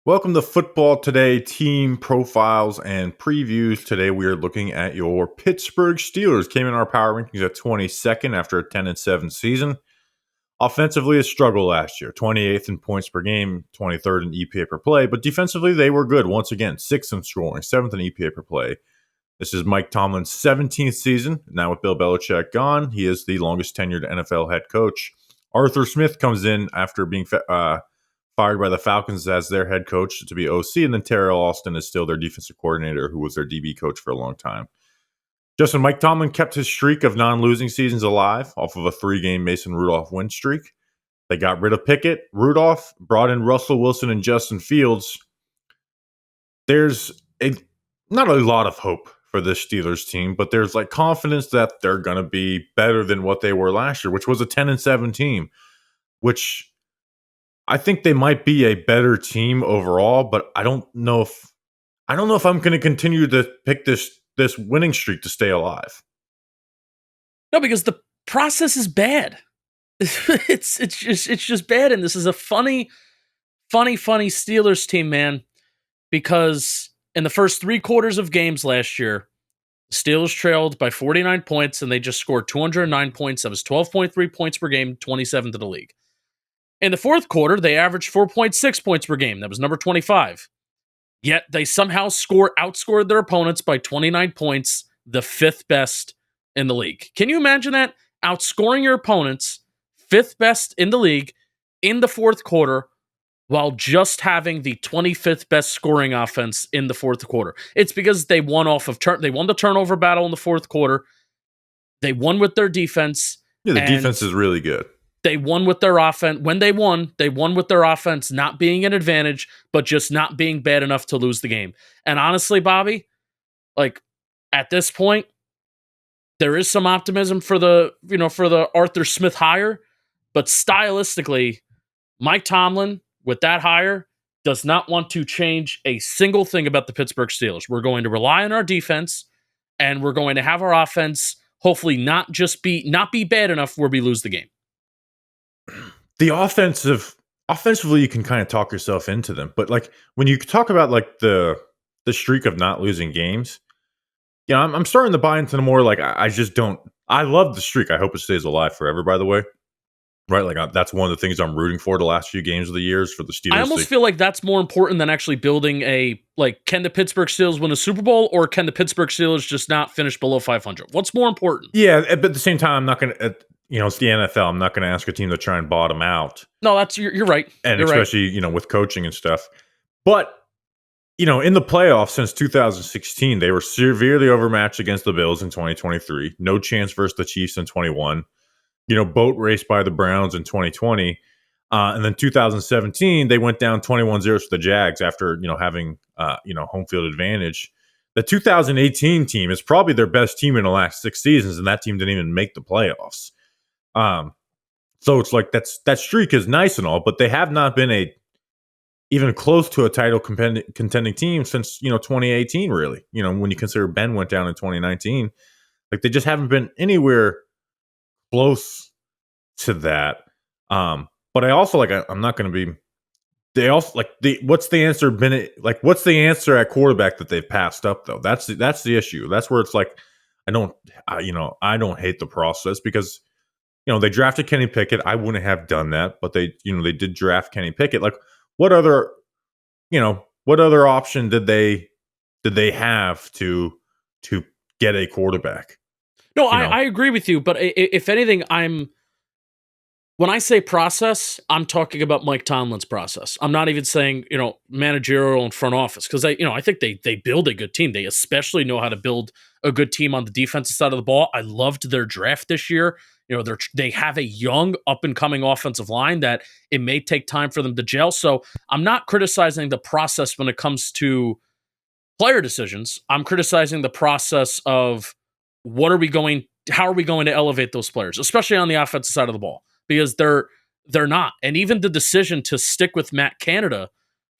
Welcome to Football Today team profiles and previews. Today we are looking at your Pittsburgh Steelers. Came in our power rankings at 22nd after a 10-7 season. Offensively, a struggle last year. 28th in points per game, 23rd in EPA per play. But defensively, they were good. Once again, 6th in scoring, 7th in EPA per play. This is Mike Tomlin's 17th season. Now with Bill Belichick gone, he is the longest tenured NFL head coach. Arthur Smith comes in after being fired by the Falcons as their head coach to be OC, and then Terrell Austin is still their defensive coordinator, who was their DB coach for a long time. Mike Tomlin kept his streak of non-losing seasons alive off of a 3-game Mason Rudolph win streak. They got rid of Pickett, Rudolph, brought in Russell Wilson and Justin Fields. There's not a lot of hope for this Steelers team, but there's confidence that they're going to be better than what they were last year, which was a 10-7 team, which I think they might be a better team overall, but I don't know if I'm going to continue to pick this winning streak to stay alive. No, because the process is bad. it's just bad, and this is a funny Steelers team, man. Because in the first 3 quarters of games last year, the Steelers trailed by 49 points, and they just scored 209 points. That was 12.3 points per game, 27th in the league. In the fourth quarter, they averaged 4.6 points per game. That was number 25. Yet they somehow outscored their opponents by 29 points, the 5th best in the league. Can you imagine that? Outscoring your opponents, 5th best in the league, in the fourth quarter, while just having the 25th best scoring offense in the fourth quarter. It's because they won they won the turnover battle in the fourth quarter. They won with their defense. Yeah, the defense is really good. They won with their offense. When they won with their offense not being an advantage, but just not being bad enough to lose the game. And honestly, Bobby, at this point, there is some optimism for the Arthur Smith hire, but stylistically, Mike Tomlin, with that hire, does not want to change a single thing about the Pittsburgh Steelers. We're going to rely on our defense, and we're going to have our offense hopefully not be bad enough where we lose the game. The offensively, you can kind of talk yourself into them. But when you talk about the streak of not losing games, I'm starting to buy into the more I just don't. I love the streak. I hope it stays alive forever. By the way, right? That's one of the things I'm rooting for the last few games of the years for the Steelers. I almost feel like that's more important than actually building can the Pittsburgh Steelers win a Super Bowl, or can the Pittsburgh Steelers just not finish below 500? What's more important? Yeah, but at the same time, I'm not going to. It's the NFL. I'm not going to ask a team to try and bottom out. No, you're right. And you're especially, right. With coaching and stuff. But, in the playoffs since 2016, they were severely overmatched against the Bills in 2023. No chance versus the Chiefs in 21. Boat race by the Browns in 2020. And then 2017, they went down 21-0 to the Jags after, having, home field advantage. The 2018 team is probably their best team in the last 6 seasons, and that team didn't even make the playoffs. So it's that streak is nice and all, but they have not been even close to a title contending team since 2018. Really, when you consider Ben went down in 2019, they just haven't been anywhere close to that. But I also I'm not going to be. They also what's the answer been? What's the answer at quarterback that they've passed up though? That's the issue. That's where it's I don't hate the process because. They drafted Kenny Pickett. I wouldn't have done that, but they did draft Kenny Pickett. What other option did they have to get a quarterback? No, I agree with you, but if anything, when I say process, I'm talking about Mike Tomlin's process. I'm not even saying, managerial and front office, because I think they build a good team. They especially know how to build a good team on the defensive side of the ball. I loved their draft this year. They have a young up-and-coming offensive line that it may take time for them to gel. So I'm not criticizing the process when it comes to player decisions. I'm criticizing the process of how are we going to elevate those players, especially on the offensive side of the ball, because they're not. And even the decision to stick with Matt Canada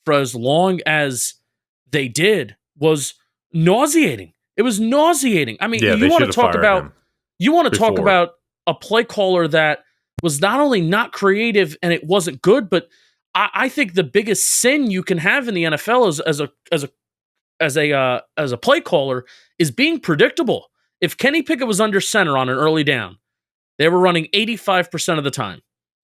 for as long as they did was nauseating. It was nauseating. I mean, you want to talk about a play caller that was not only not creative and it wasn't good, but I think the biggest sin you can have in the NFL as a play caller is being predictable. If Kenny Pickett was under center on an early down, they were running 85% of the time.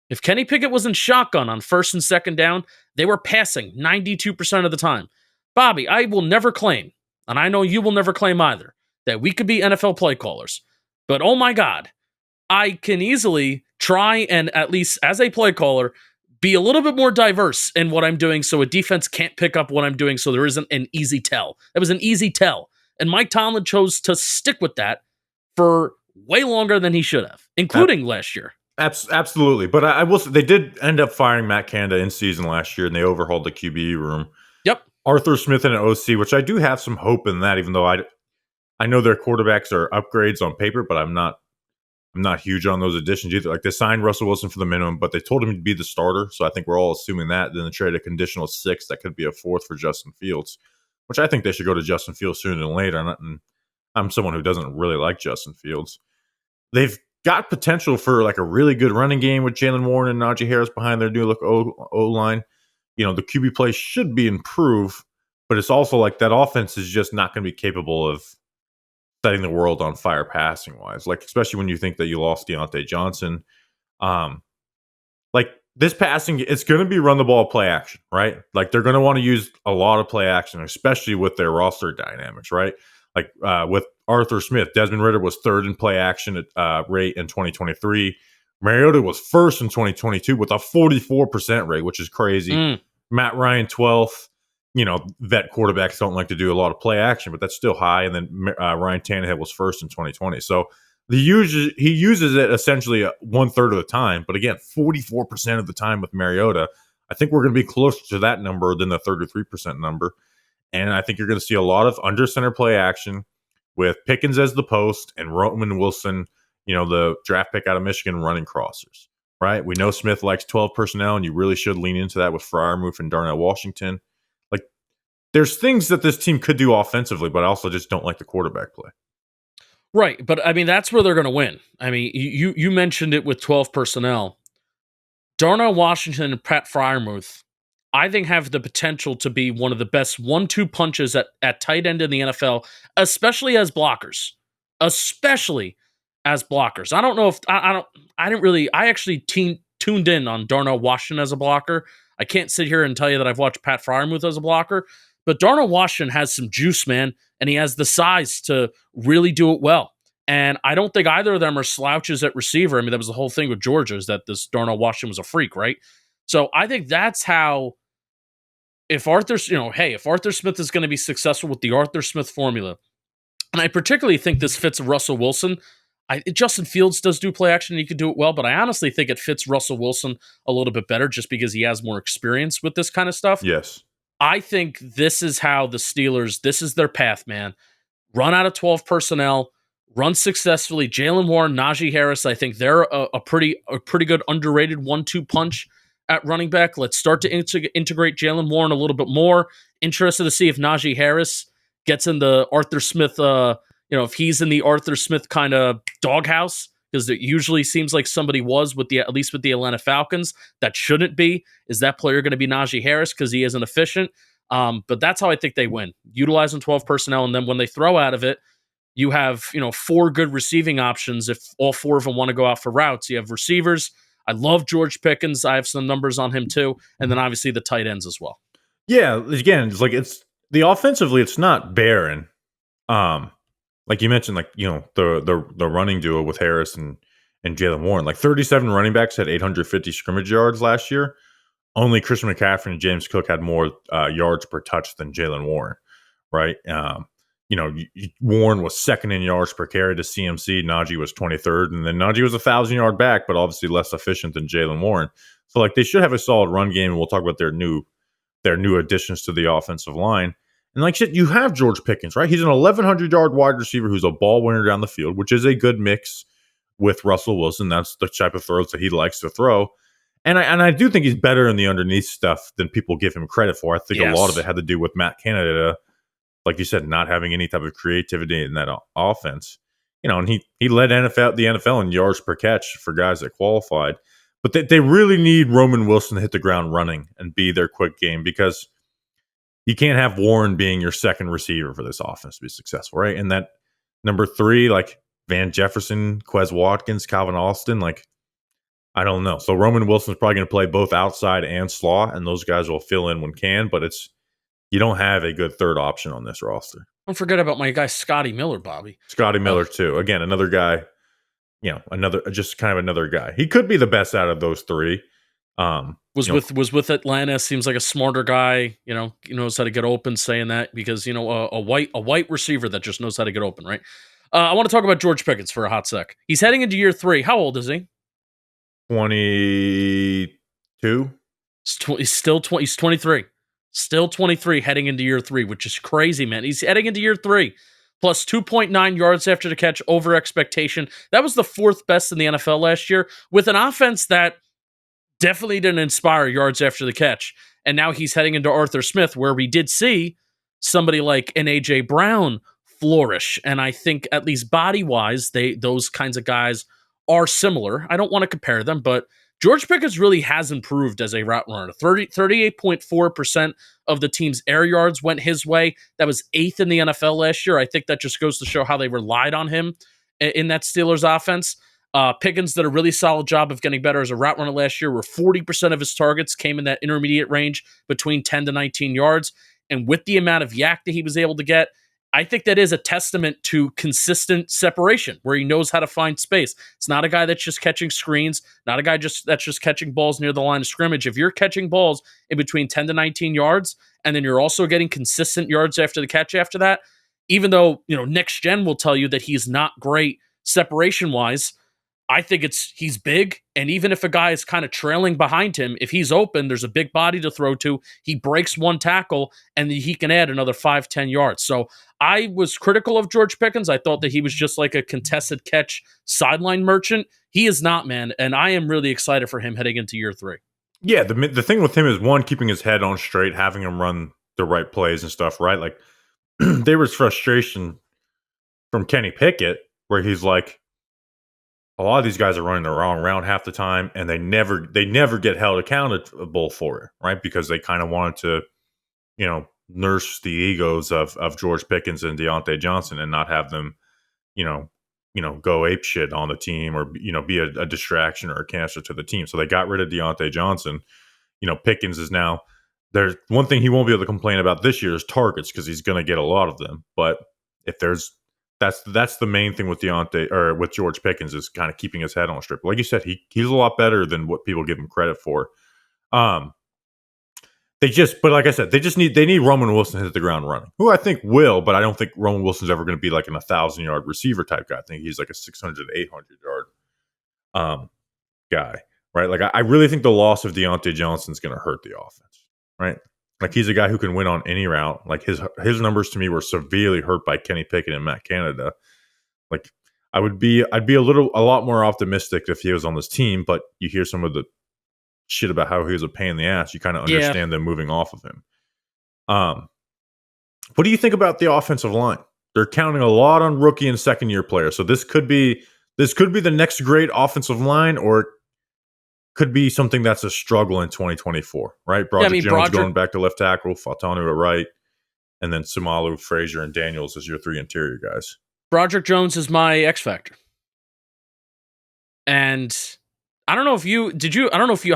If Kenny Pickett was in shotgun on first and second down, they were passing 92% of the time. Bobby, I will never claim, and I know you will never claim either, that we could be NFL play callers. But oh my God, I can easily try and, at least as a play caller, be a little bit more diverse in what I'm doing so a defense can't pick up what I'm doing so there isn't an easy tell. It was an easy tell. And Mike Tomlin chose to stick with that for way longer than he should have, including last year. Absolutely. But I will say they did end up firing Matt Canada in season last year, and they overhauled the QB room. Yep. Arthur Smith and an OC, which I do have some hope in that, even though I know their quarterbacks are upgrades on paper, but I'm not huge on those additions either. Like, they signed Russell Wilson for the minimum, but they told him to be the starter. So I think we're all assuming that. Then they traded a conditional 6 that could be a 4th for Justin Fields, which I think they should go to Justin Fields sooner than later. And I'm someone who doesn't really like Justin Fields. They've got potential for like a really good running game with Jalen Warren and Najee Harris behind their new look O-line. You know, the QB play should be improved, but it's also like that offense is just not going to be capable of setting the world on fire passing wise. Like, especially when you think that you lost Deontay Johnson. Like, this passing, it's going to be run the ball play action, right? Like, they're going to want to use a lot of play action, especially with their roster dynamics, right? Like, with Arthur Smith, Desmond Ridder was 3rd in play action rate in 2023. Mariota was 1st in 2022 with a 44% rate, which is crazy. Matt Ryan, 12th. You know, vet quarterbacks don't like to do a lot of play action, but that's still high. And then Ryan Tannehill was 1st in 2020. So he uses it essentially 1/3 of the time. But again, 44% of the time with Mariota. I think we're going to be closer to that number than the 33% number. And I think you're going to see a lot of under center play action with Pickens as the post and Roman Wilson, you know, the draft pick out of Michigan, running crossers, right? We know Smith likes 12 personnel, and you really should lean into that with Freiermuth and Darnell Washington. Like, there's things that this team could do offensively, but I also just don't like the quarterback play. Right, but I mean, that's where they're going to win. I mean, you mentioned it with 12 personnel. Darnell Washington and Pat Freiermuth, I think, have the potential to be one of the best 1-2 punches at tight end in the NFL, especially as blockers. Especially as blockers. I don't know if I actually tuned in on Darnell Washington as a blocker. I can't sit here and tell you that I've watched Pat Freiermuth as a blocker, but Darnell Washington has some juice, man, and he has the size to really do it well. And I don't think either of them are slouches at receiver. I mean, that was the whole thing with Georgia, is that this Darnell Washington was a freak, right? So I think that's how, if Arthur Smith is going to be successful with the Arthur Smith formula, and I particularly think this fits Russell Wilson. Justin Fields does do play action, and he could do it well, but I honestly think it fits Russell Wilson a little bit better just because he has more experience with this kind of stuff. Yes. I think this is how the Steelers, this is their path, man. Run out of 12 personnel, run successfully. Jalen Warren, Najee Harris, I think they're a pretty good underrated 1-2 punch at running back. Let's start to integrate Jalen Warren a little bit more. Interested to see if Najee Harris gets in the Arthur Smith, if he's in the Arthur Smith kind of doghouse, because it usually seems like somebody was at least with the Atlanta Falcons. That shouldn't be. Is that player going to be Najee Harris because he isn't efficient? But that's how I think they win. Utilizing 12 personnel, and then when they throw out of it, you have 4 good receiving options if all 4 of them want to go out for routes. You have receivers. I love George Pickens. I have some numbers on him too, and then obviously the tight ends as well. Yeah, again, it's the offensively, it's not barren. Like you mentioned, the running duo with Harris and Jalen Warren, like 37 running backs had 850 scrimmage yards last year. Only Christian McCaffrey and James Cook had more yards per touch than Jalen Warren, right? Warren was 2nd in yards per carry to CMC. Najee was 23rd, and then Najee was 1,000-yard back, but obviously less efficient than Jalen Warren. So like they should have a solid run game, and we'll talk about their new additions to the offensive line. And like shit, you have George Pickens, right? He's an 1,100-yard wide receiver who's a ball winner down the field, which is a good mix with Russell Wilson. That's the type of throws that he likes to throw. And I do think he's better in the underneath stuff than people give him credit for. I think a lot of it had to do with Matt Canada, like you said, not having any type of creativity in that offense. And he led the NFL in yards per catch for guys that qualified. But they really need Roman Wilson to hit the ground running and be their quick game, because you can't have Warren being your second receiver for this offense to be successful, right? And that number 3, like Van Jefferson, Quez Watkins, Calvin Austin, like, I don't know. So Roman Wilson's probably going to play both outside and slot, and those guys will fill in when can, but you don't have a good third option on this roster. Don't forget about my guy Scotty Miller, Bobby. Scotty Miller too. Again, another guy, just kind of another guy. He could be the best out of those 3. Was with Atlanta. Seems like a smarter guy. He knows how to get open. Saying that because a white receiver that just knows how to get open, right? I want to talk about George Pickens for a hot sec. He's heading into year 3. How old is he? 22. He's still 20. He's 23. Still 23, heading into year 3, which is crazy, man. He's heading into year 3, plus 2.9 yards after the catch, over expectation. That was the 4th best in the NFL last year, with an offense that definitely didn't inspire yards after the catch. And now he's heading into Arthur Smith, where we did see somebody like an A.J. Brown flourish. And I think, at least body-wise, those kinds of guys are similar. I don't want to compare them, but George Pickens really has improved as a route runner. 38.4% of the team's air yards went his way. That was 8th in the NFL last year. I think that just goes to show how they relied on him in that Steelers offense. Pickens did a really solid job of getting better as a route runner last year, where 40% of his targets came in that intermediate range between 10 to 19 yards. And with the amount of yak that he was able to get, I think that is a testament to consistent separation, where he knows how to find space. It's not a guy that's just catching screens, not a guy that's just catching balls near the line of scrimmage. If you're catching balls in between 10 to 19 yards, and then you're also getting consistent yards after the catch after that, even though, next gen will tell you that he's not great separation-wise, I think he's big, and even if a guy is kind of trailing behind him, if he's open, there's a big body to throw to. He breaks one tackle, and he can add another 5-10 yards. So I was critical of George Pickens. I thought that he was just like a contested catch sideline merchant. He is not, man, and I am really excited for him heading into year 3. Yeah, the thing with him is, one, keeping his head on straight, having him run the right plays and stuff, right? Like, there was frustration from Kenny Pickett, where he's like, a lot of these guys are running the wrong route half the time, and they never get held accountable for it, right? Because they kind of wanted to, nurse the egos of George Pickens and Deontay Johnson, and not have them, go ape shit on the team, or be a distraction or a cancer to the team. So they got rid of Deontay Johnson. Pickens is now, there's one thing he won't be able to complain about this year is targets, because he's going to get a lot of them. But if there's that's the main thing with with George Pickens, is kind of keeping his head on straight. Like you said, he's a lot better than what people give him credit for. But like I said, they need Roman Wilson to hit the ground running, who I think will, but I don't think Roman Wilson's ever going to be like an 1,000-yard receiver type guy. I think he's like a 600 to 800-yard guy, right? Like, I really think the loss of Deontay Johnson is going to hurt the offense, right? Like, he's a guy who can win on any route. Like, his numbers to me were severely hurt by Kenny Pickett and Matt Canada. Like, I'd be a lot more optimistic if he was on this team, but you hear some of the shit about how he was a pain in the ass. You kind of understand them moving off of him. What do you think about the offensive line? They're counting a lot on rookie and second-year players. So this could be the next great offensive line, or could be something that's a struggle in 2024, right? Jones going back to left tackle, Fautanu at right, and then Sumalu, Frazier, and Daniels as your 3 interior guys. Broderick Jones is my X factor, and I don't know if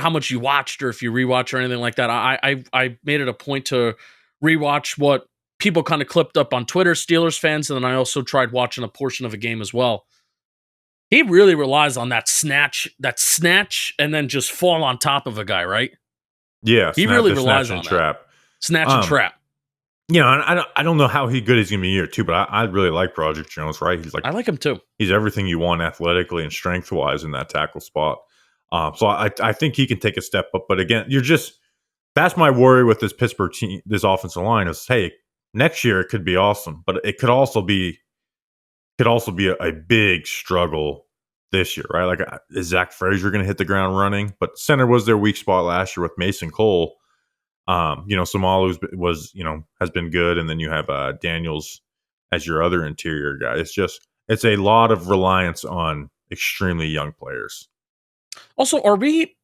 how much you watched, or if you rewatched or anything like that. I made it a point to rewatch what people kind of clipped up on Twitter, Steelers fans, and then I also tried watching a portion of a game as well. He really relies on that snatch, and then just fall on top of a guy, right? Yeah, he really relies on trap. Snatch and trap. I don't know how good he's going to be year 2, but I really like Broderick Jones, right? I like him too. He's everything you want athletically and strength-wise in that tackle spot. So I think he can take a step up. But again, that's my worry with this Pittsburgh team, this offensive line, is, hey, next year it could be awesome, but it could also be a big struggle this year, right? Like, is Zach Frazier going to hit the ground running? But center was their weak spot last year with Mason Cole. Sumalu has been good, and then you have Daniels as your other interior guy. It's a lot of reliance on extremely young players. Also, are we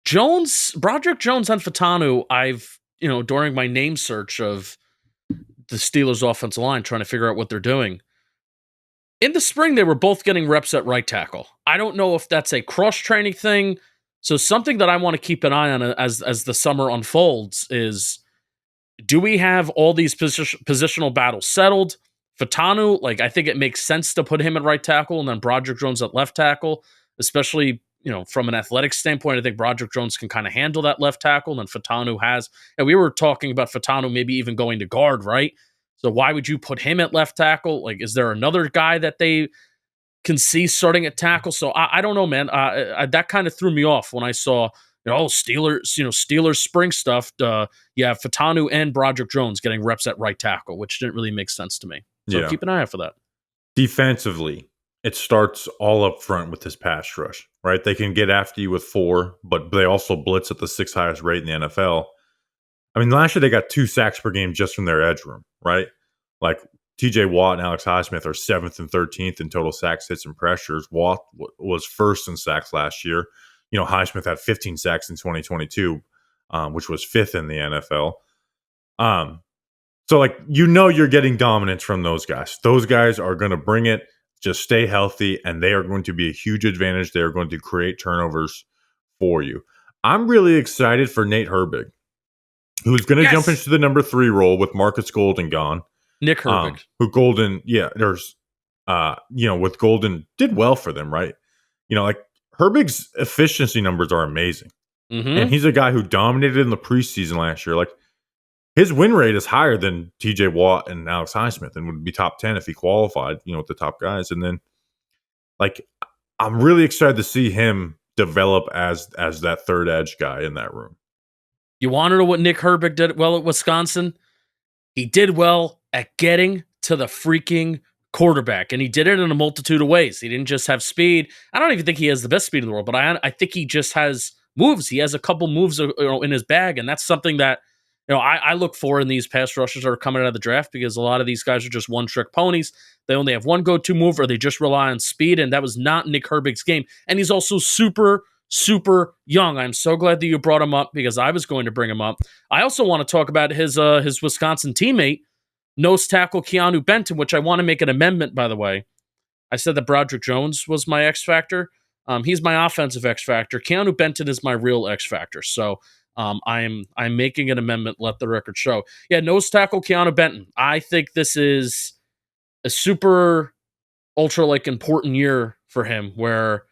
Broderick Jones and Fatanu? During my name search of the Steelers' offensive line, trying to figure out what they're doing. In the spring, they were both getting reps at right tackle. I don't know if that's a cross-training thing. So something that I want to keep an eye on as the summer unfolds is, do we have all these positional battles settled? Fatanu, I think it makes sense to put him at right tackle and then Broderick Jones at left tackle, especially, from an athletic standpoint. I think Broderick Jones can kind of handle that left tackle, and Fatanu has. And we were talking about Fatanu maybe even going to guard, right? So why would you put him at left tackle? Is there another guy that they can see starting at tackle? So I don't know, man. That kind of threw me off when I saw, Steelers spring stuff. Yeah, Fatanu and Broderick Jones getting reps at right tackle, which didn't really make sense to me. So keep an eye out for that. Defensively, it starts all up front with this pass rush, right? They can get after you with 4, but they also blitz at the 6th highest rate in the NFL. I mean, last year they got 2 sacks per game just from their edge room, right? Like TJ Watt and Alex Highsmith are 7th and 13th in total sacks, hits, and pressures. Watt was 1st in sacks last year. Highsmith had 15 sacks in 2022, which was 5th in the NFL. So you're getting dominance from those guys. Those guys are going to bring it. Just stay healthy, and they are going to be a huge advantage. They are going to create turnovers for you. I'm really excited for Nate Herbig, who's going to jump into the number 3 role with Marcus Golden gone. Nick Herbig. Who Golden, with Golden did well for them, right? Herbig's efficiency numbers are amazing. Mm-hmm. And he's a guy who dominated in the preseason last year. His win rate is higher than TJ Watt and Alex Highsmith and would be top 10 if he qualified, with the top guys. And then, I'm really excited to see him develop as that third edge guy in that room. You want to know what Nick Herbig did well at Wisconsin? He did well at getting to the freaking quarterback, and he did it in a multitude of ways. He didn't just have speed. I don't even think he has the best speed in the world, but I think he just has moves. He has a couple moves in his bag, and that's something that I look for in these pass rushers that are coming out of the draft, because a lot of these guys are just one-trick ponies. They only have one go-to move, or they just rely on speed, and that was not Nick Herbig's game. And he's also super, super young. I'm so glad that you brought him up, because I was going to bring him up. I also want to talk about his Wisconsin teammate, nose tackle Keanu Benton, which I want to make an amendment, by the way. I said that Broderick Jones was my X factor. He's my offensive X factor. Keanu Benton is my real X factor. So I'm making an amendment. Let the record show. Yeah, nose tackle Keanu Benton. I think this is a super ultra important year for him, where a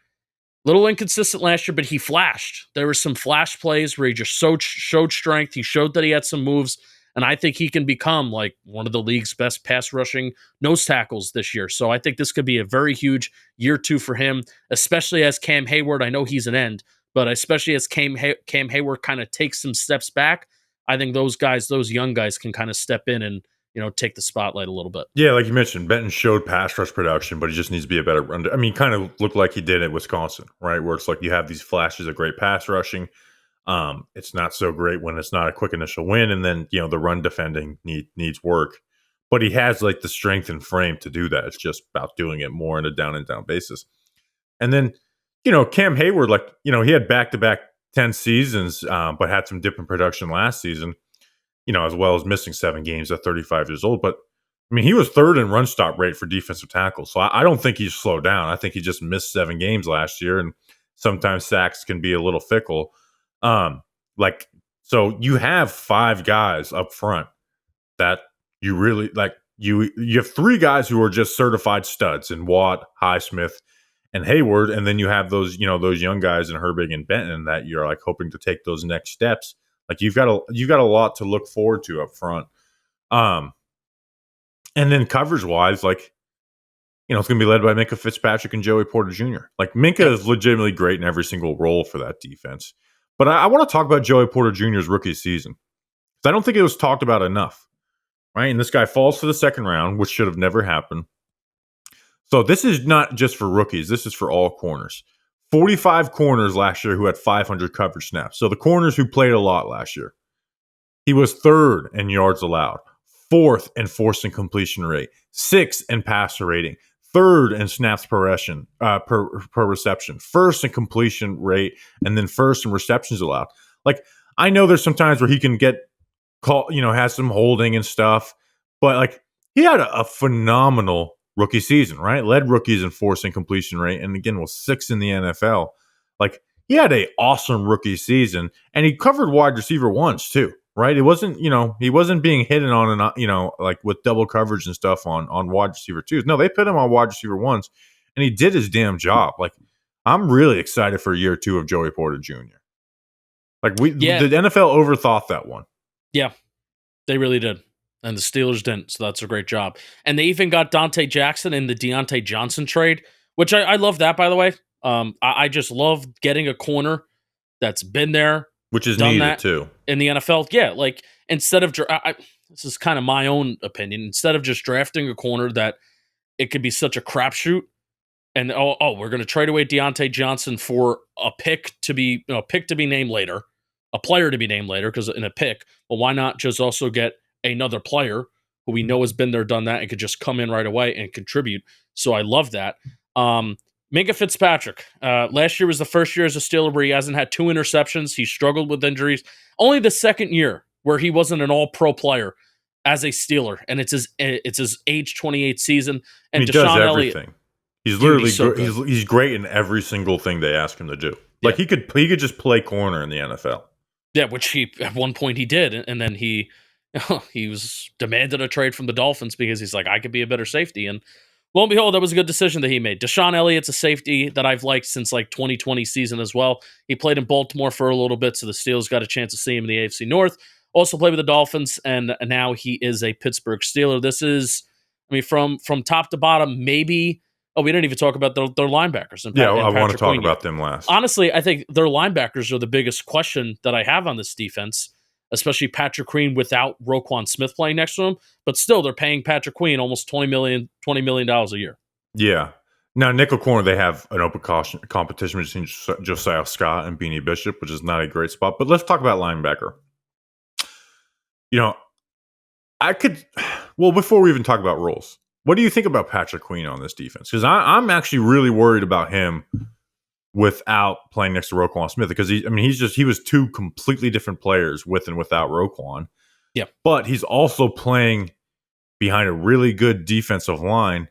little inconsistent last year, but he flashed. There were some flash plays where he just showed strength. He showed that he had some moves, and I think he can become one of the league's best pass rushing nose tackles this year. So I think this could be a very huge year 2 for him, especially as Cam Hayward. I know he's an end, but especially as Cam Hayward kind of takes some steps back, I think those young guys can kind of step in and take the spotlight a little bit. Yeah, like you mentioned, Benton showed pass rush production, but he just needs to be a better run. I mean, kind of looked like he did at Wisconsin, right? Where it's you have these flashes of great pass rushing. It's not so great when it's not a quick initial win, and then the run defending needs work. But he has the strength and frame to do that. It's just about doing it more on a down and down basis. And then Cam Hayward, he had back-to-back 10 seasons, but had some different production last season, as well as missing 7 games at 35 years old. But, I mean, he was 3rd in run stop rate for defensive tackles. So I don't think he's slowed down. I think he just missed 7 games last year, and sometimes sacks can be a little fickle. So you have 5 guys up front that you really, you have 3 guys who are just certified studs in Watt, Highsmith, and Hayward, and then you have those young guys in Herbig and Benton that you're hoping to take those next steps. You've got a lot to look forward to up front. And then coverage wise, it's gonna be led by Minka Fitzpatrick and Joey Porter Jr. Minka is legitimately great in every single role for that defense. But I want to talk about Joey Porter Jr.'s rookie season, because I don't think it was talked about enough. Right? And this guy falls to the 2nd round, which should have never happened. So this is not just for rookies. This is for all corners. 45 corners last year who had 500 coverage snaps. So the corners who played a lot last year. He was 3rd in yards allowed, 4th in forced and completion rate, 6th in passer rating, third in snaps per reception, first in completion rate, and then first in receptions allowed. Like, I know there's some times where he can get call, has some holding and stuff, but like he had a phenomenal rookie season, right? Led rookies in forcing completion rate, and again was sixth in the NFL. Like, he had a awesome rookie season, and he covered wide receiver once too, right? It wasn't, he wasn't being hidden on and like with double coverage and stuff on wide receiver twos. No, they put him on wide receiver ones, and he did his damn job. Like, I'm really excited for year 2 of Joey Porter Jr. Like, the NFL overthought that one. Yeah, they really did. And the Steelers didn't, so that's a great job. And they even got Dante Jackson in the Deontay Johnson trade, which I love that, by the way. I just love getting a corner that's been there, which is done needed that too in the NFL. Yeah, like instead of this is kind of my own opinion. Instead of just drafting a corner that it could be such a crapshoot, and we're going to trade away Deontay Johnson for a pick to be named later, a player to be named later, because in a pick, well, why not just also get another player who we know has been there, done that, and could just come in right away and contribute. So I love that. Minkah Fitzpatrick. Last year was the first year as a Steeler where he hasn't had 2 interceptions. He struggled with injuries. Only the second year where he wasn't an all-pro player as a Steeler, and it's his age 28 season. And he Deshaun does Elliott, everything. He's literally so he's great in every single thing they ask him to do. Like, he could just play corner in the NFL. Yeah, which he at one point he did, and then he was demanded a trade from the Dolphins because he's like, I could be a better safety. And lo and behold, that was a good decision that he made. Deshaun Elliott's a safety that I've liked since like 2020 season as well. He played in Baltimore for a little bit, so the Steelers got a chance to see him in the AFC North. Also played with the Dolphins, and now he is a Pittsburgh Steeler. This is, from top to bottom, maybe. Oh, we didn't even talk about their linebackers. I want to talk about them last. Honestly, I think their linebackers are the biggest question that I have on this defense, especially Patrick Queen without Roquan Smith playing next to him. But still, they're paying Patrick Queen almost $20 million a year. Yeah. Now, nickel corner, they have an open competition between Josiah Scott and Beanie Bishop, which is not a great spot. But let's talk about linebacker. Before we even talk about roles, what do you think about Patrick Queen on this defense? Because I'm actually really worried about him without playing next to Roquan Smith, because he was 2 completely different players with and without Roquan. Yeah. But he's also playing behind a really good defensive line.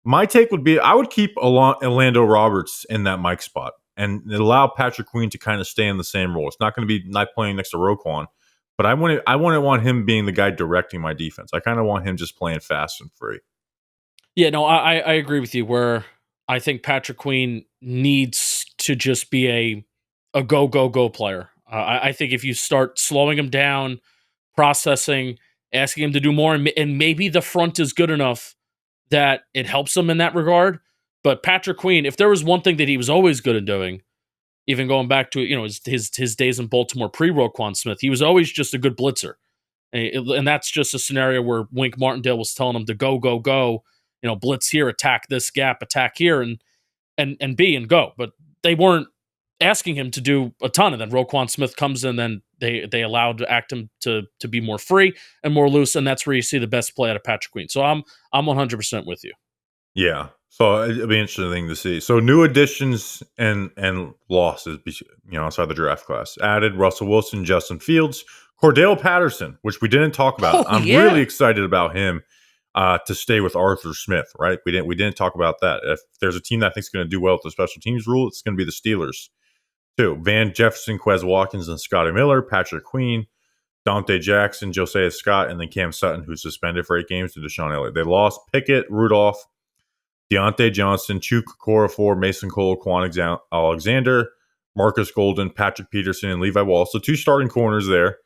My take would be I would keep Orlando Roberts in that Mike spot and allow Patrick Queen to kind of stay in the same role. It's not going to be not playing next to Roquan, but I wouldn't want him being the guy directing my defense. I kind of want him just playing fast and free. Yeah, no, I agree with you, where I think Patrick Queen needs to just be a go player. I think if you start slowing him down, processing, asking him to do more, and maybe the front is good enough that it helps him in that regard. But Patrick Queen, if there was one thing that he was always good at doing, even going back to his days in Baltimore pre-Roquan Smith, he was always just a good blitzer. And that's just a scenario where Wink Martindale was telling him to go, blitz here, attack this gap, attack here, and B and go. But they weren't asking him to do a ton. And then Roquan Smith comes in, then they allowed him to be more free and more loose, and that's where you see the best play out of Patrick Queen. So I'm 100% with you. Yeah. So it'll be interesting to see. So new additions and losses, outside the draft class. Added Russell Wilson, Justin Fields, Cordell Patterson, which we didn't talk about. I'm really excited about him to stay with Arthur Smith, right? We didn't talk about that. If there's a team that I think is going to do well with the special teams rule, it's going to be the Steelers. Too. Van Jefferson, Quez Watkins, and Scotty Miller, Patrick Queen, Dante Jackson, Josiah Scott, and then Cam Sutton, who's suspended for 8 games, to Deshaun Elliott. They lost Pickett, Rudolph, Deontay Johnson, Chuka Okorafor, Mason Cole, Quan Alexander, Marcus Golden, Patrick Peterson, and Levi Wallace. So 2 starting corners there,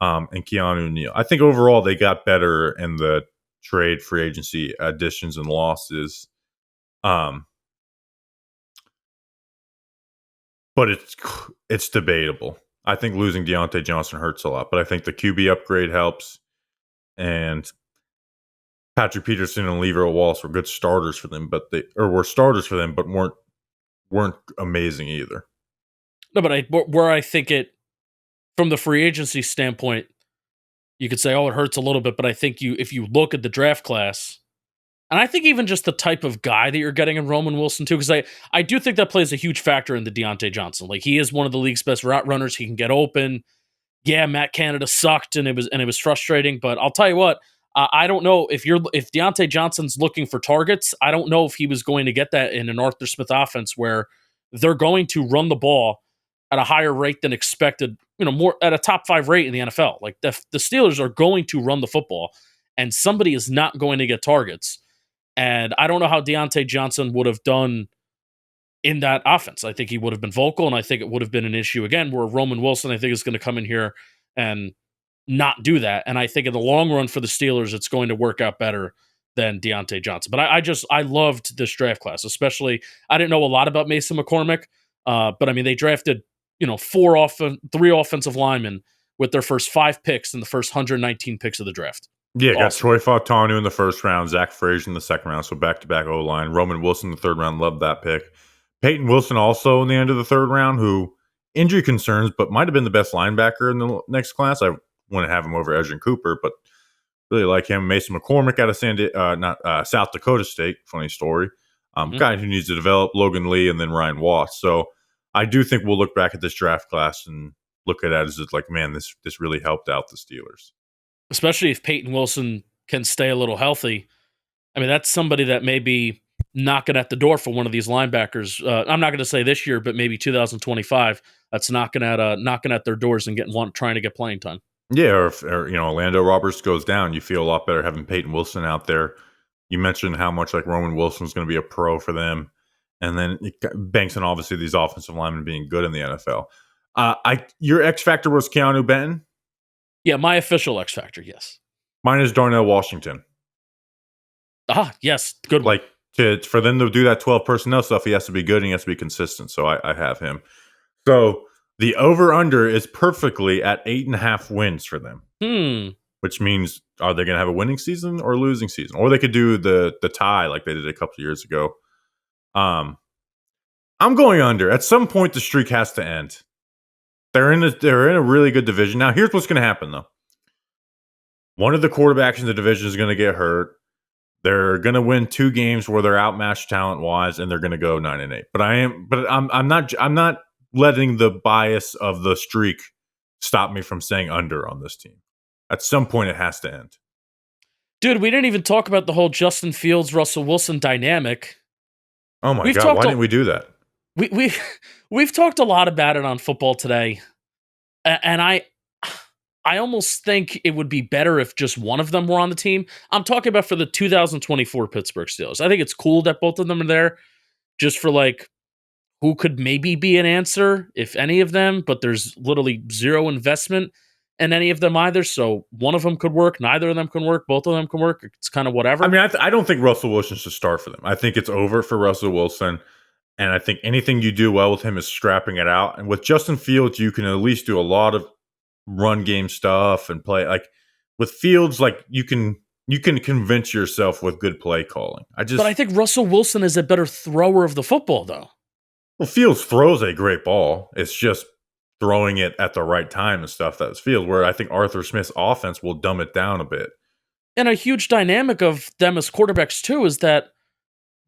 and Keanu Neal. I think overall they got better in the trade, free agency additions and losses. But it's debatable. I think losing Deontay Johnson hurts a lot, but I think the QB upgrade helps. And Patrick Peterson and Levi Wallace were good starters for them, but weren't amazing either. No, but where I think it, from the free agency standpoint, you could say, it hurts a little bit, but I think if you look at the draft class, And I think even just the type of guy that you're getting in Roman Wilson too, because I do think that plays a huge factor in the Deontay Johnson. Like he is one of the league's best route runners. He can get open. Yeah, Matt Canada sucked and it was frustrating. But I'll tell you what, I don't know if Deontay Johnson's looking for targets. I don't know if he was going to get that in an Arthur Smith offense where they're going to run the ball at a higher rate than expected. More at a top 5 rate in the NFL. Like the Steelers are going to run the football, and somebody is not going to get targets. And I don't know how Deontay Johnson would have done in that offense. I think he would have been vocal, and I think it would have been an issue again where Roman Wilson, I think, is going to come in here and not do that. And I think in the long run for the Steelers, it's going to work out better than Deontay Johnson. But I loved this draft class, especially I didn't know a lot about Mason McCormick, but I mean they drafted 3 offensive linemen with their first 5 picks in the first 119 picks of the draft. Yeah, got Troy Fautanu in the first round, Zach Frazier in the second round, so back-to-back O-line. Roman Wilson in the third round, loved that pick. Peyton Wilson also in the end of the third round, who injury concerns, but might have been the best linebacker in the next class. I wouldn't have him over Edgerrin Cooper, but really like him. Mason McCormick out of South Dakota State, funny story. Guy who needs to develop, Logan Lee, and then Ryan Watts. So I do think we'll look back at this draft class and look at it as it's like, man, this really helped out the Steelers. Especially if Peyton Wilson can stay a little healthy. I mean, that's somebody that may be knocking at the door for one of these linebackers. I'm not going to say this year, but maybe 2025. That's knocking at their doors and trying to get playing time. Yeah, or if Orlando Roberts goes down, you feel a lot better having Peyton Wilson out there. You mentioned how much like Roman Wilson is going to be a pro for them, and then banks on obviously these offensive linemen being good in the NFL. Your X factor was Keanu Benton. Yeah, my official X factor, yes. Mine is Darnell Washington. Yes, good one. Like for them to do that 12 personnel stuff, he has to be good and he has to be consistent. So I have him. So the over-under is perfectly at 8.5 wins for them. Which means, are they going to have a winning season or a losing season? Or they could do the tie like they did a couple of years ago. I'm going under. At some point, the streak has to end. They're in a really good division. Now, here's what's going to happen, though. One of the quarterbacks in the division is going to get hurt. They're going to win 2 games where they're outmatched talent-wise, and they're going to go 9-8. But I'm not letting the bias of the streak stop me from saying under on this team. At some point, it has to end. Dude, we didn't even talk about the whole Justin Fields, Russell Wilson dynamic. Oh my God, why didn't we do that? We've talked a lot about it on Football Today, and I almost think it would be better if just one of them were on the team. I'm talking about for the 2024 Pittsburgh Steelers. I think it's cool that both of them are there, just for like who could maybe be an answer, if any of them, but there's literally zero investment in any of them either. So one of them could work, neither of them can work, both of them can work. It's kind of whatever. I mean, I don't think Russell Wilson should start for them. I think it's over for Russell Wilson. And I think anything you do well with him is scrapping it out. And with Justin Fields, you can at least do a lot of run game stuff and play. Like with Fields, like you can convince yourself with good play calling. But I think Russell Wilson is a better thrower of the football, though. Well, Fields throws a great ball. It's just throwing it at the right time and stuff that's Fields, where I think Arthur Smith's offense will dumb it down a bit. And a huge dynamic of them as quarterbacks, too, is that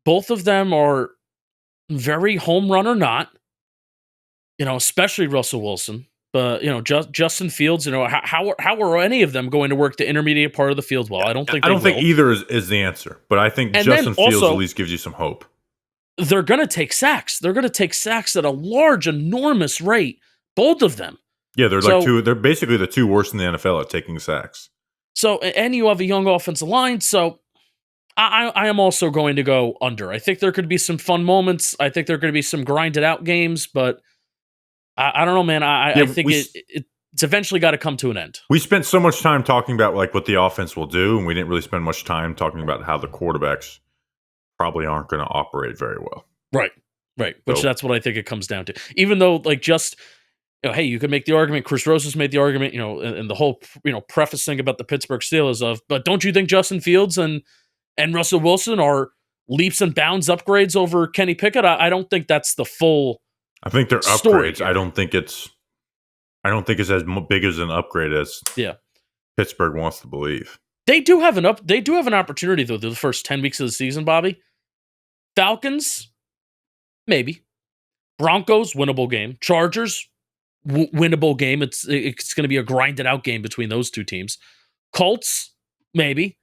both of them are very home run or not, especially Russell Wilson. But, Justin Fields, how are any of them going to work the intermediate part of the field well? I don't think either is the answer, but I think Justin Fields at least gives you some hope. They're going to take sacks. They're going to take sacks at a large, enormous rate. Both of them. Yeah, they're basically the 2 worst in the NFL at taking sacks. So, and you have a young offensive line, so I am also going to go under. I think there could be some fun moments. I think there are going to be some grinded out games, but I don't know, man. I think it's eventually got to come to an end. We spent so much time talking about like what the offense will do, and we didn't really spend much time talking about how the quarterbacks probably aren't going to operate very well. Right. Which that's what I think it comes down to. Even though, like, just hey, you could make the argument. Chris Rose has made the argument, and the whole prefacing about the Pittsburgh Steelers but don't you think Justin Fields and Russell Wilson are leaps and bounds upgrades over Kenny Pickett? I don't think that's the full. I think they're upgrades. I don't think it's as big as an upgrade as Pittsburgh wants to believe. They do have an opportunity though through the first 10 weeks of the season, Bobby. Falcons, maybe. Broncos, winnable game. Chargers, winnable game. It's going to be a grinded out game between those two teams. Colts, maybe.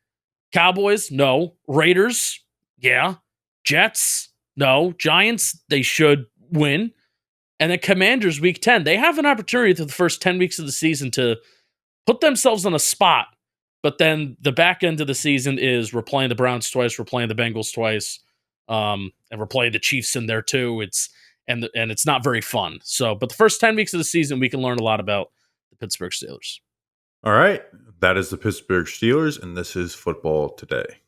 Cowboys, no. Raiders, yeah. Jets, no. Giants, they should win. And then Commanders, week 10. They have an opportunity through the first 10 weeks of the season to put themselves on a spot. But then the back end of the season is we're playing the Browns twice, we're playing the Bengals twice, and we're playing the Chiefs in there too. It's not very fun. So, but the first 10 weeks of the season, we can learn a lot about the Pittsburgh Steelers. All right. That is the Pittsburgh Steelers, and this is Football Today.